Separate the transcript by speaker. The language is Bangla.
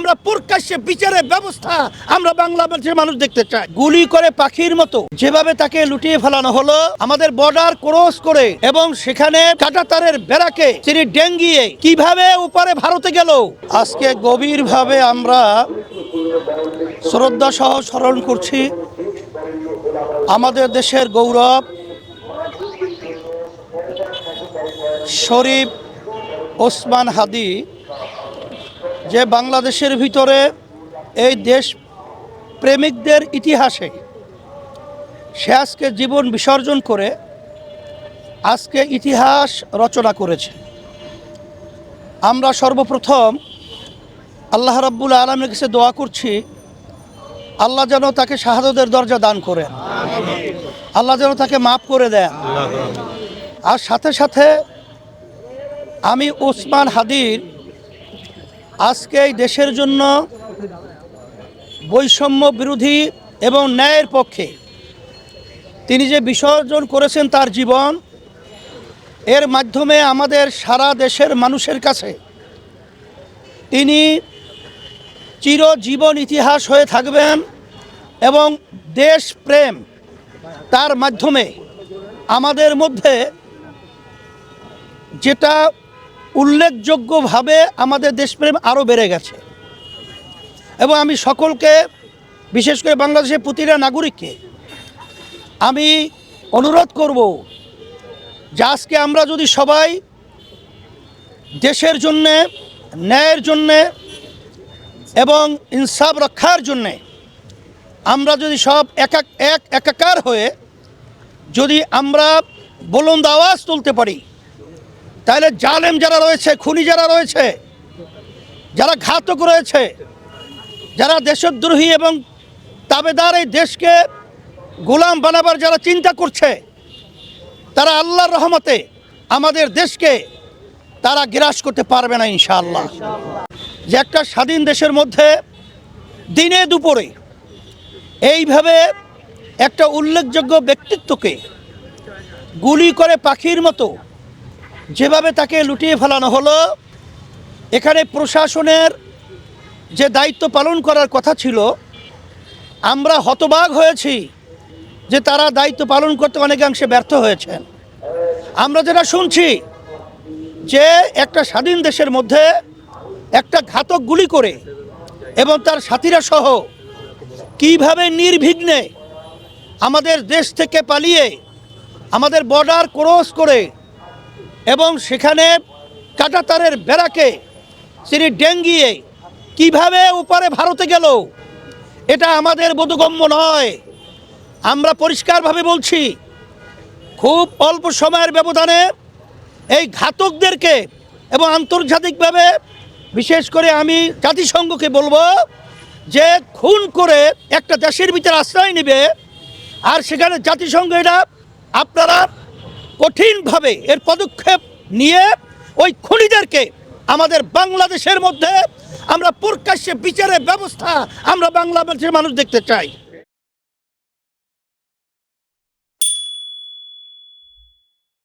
Speaker 1: আমরা প্রকাশ্যে বিচারের ব্যবস্থা আমরা বাংলাদেশের মানুষ দেখতে চাই। গুলি করে পাখির মতো যেভাবে তাকে লুটিয়ে ফেলানো হলো, আমাদের বর্ডার ক্রস করে এবং সেখানে কাঁটাতারের বেড়াকে তিনি ডেঙ্গিয়ে কিভাবে উপরে ভারতে গেল, আজকে গভীরভাবে আমরা শ্রদ্ধা সহ স্মরণ করছি আমাদের দেশের গৌরব শরীফ ওসমান হাদি, যে বাংলাদেশের ভিতরে এই দেশ প্রেমিকদের ইতিহাসে সে আজকে জীবন বিসর্জন করে আজকে ইতিহাস রচনা করেছে। আমরা সর্বপ্রথম আল্লাহ রাব্বুল আলামিনের কাছে দোয়া করছি, আল্লাহ যেন তাকে শাহাদাতের দরজা দান করেন, আল্লাহ যেন তাকে মাফ করে দেন। আর সাথে সাথে আমি ওসমান হাদির আজকে এই দেশের জন্য বৈষম্য বিরোধী এবং ন্যায়ের পক্ষে তিনি যে বিসর্জন করেছেন তার জীবন, এর মাধ্যমে আমাদের সারা দেশের মানুষের কাছে তিনি চিরজীবন ইতিহাস হয়ে থাকবেন এবং দেশ প্রেম তার মাধ্যমে আমাদের মধ্যে যেটা উল্লেখযোগ্যভাবে আমাদের দেশপ্রেম আরও বেড়ে গেছে। এবং আমি সকলকে, বিশেষ করে বাংলাদেশের প্রতিটা নাগরিককে আমি অনুরোধ করব যে আজকে আমরা যদি সবাই দেশের জন্যে, ন্যায়ের জন্যে এবং ইনসাফ রক্ষার জন্যে আমরা যদি সব একাকার হয়ে যদি আমরা বুলন্দ আওয়াজ তুলতে পারি, তাহলে জালেম যারা রয়েছে, খুনি যারা রয়েছে, যারা ঘাতক রয়েছে, যারা দেশদ্রোহী এবং তাবেদার এই দেশকে গোলাম বানাবার যারা চিন্তা করছে, তারা আল্লাহর রহমতে আমাদের দেশকে তারা গ্রাস করতে পারবে না ইনশাআল্লাহ। যে একটা স্বাধীন দেশের মধ্যে দিনে দুপুরে এইভাবে একটা উল্লেখযোগ্য ব্যক্তিত্বকে গুলি করে পাখির মতো যেভাবে তাকে লুটিয়ে ফেলানো হলো, এখানে প্রশাসনের যে দায়িত্ব পালন করার কথা ছিল, আমরা হতবাক হয়েছি যে তারা দায়িত্ব পালন করতে অনেকাংশে ব্যর্থ হয়েছেন। আমরা যেটা শুনছি যে একটা স্বাধীন দেশের মধ্যে একটা ঘাতক গুলি করে এবং তার সাথীরা সহ কিভাবে নির্বিঘ্নে আমাদের দেশ থেকে পালিয়ে আমাদের বর্ডার ক্রস করে এবং সেখানে কাঁটাতারের বেড়াকে তিনি ডেঙ্গিয়ে কিভাবে উপরে ভারতে গেল, এটা আমাদের বোধগম্য নয়। আমরা পরিষ্কারভাবে বলছি, খুব অল্প সময়ের ব্যবধানে এই ঘাতকদেরকে এবং আন্তর্জাতিকভাবে বিশেষ করে আমি জাতিসংঘকে বলবো যে খুন করে একটা দেশের ভিতরে আশ্রয় নেবে, আর সেখানে জাতিসংঘ এটা আপনারা কঠিনভাবে এর পদক্ষেপ নিয়ে ওই খুনিদেরকে আমাদের বাংলাদেশের মধ্যে আমরা প্রকাশ্যে বিচারের ব্যবস্থা আমরা বাংলাদেশের মানুষ দেখতে চাই।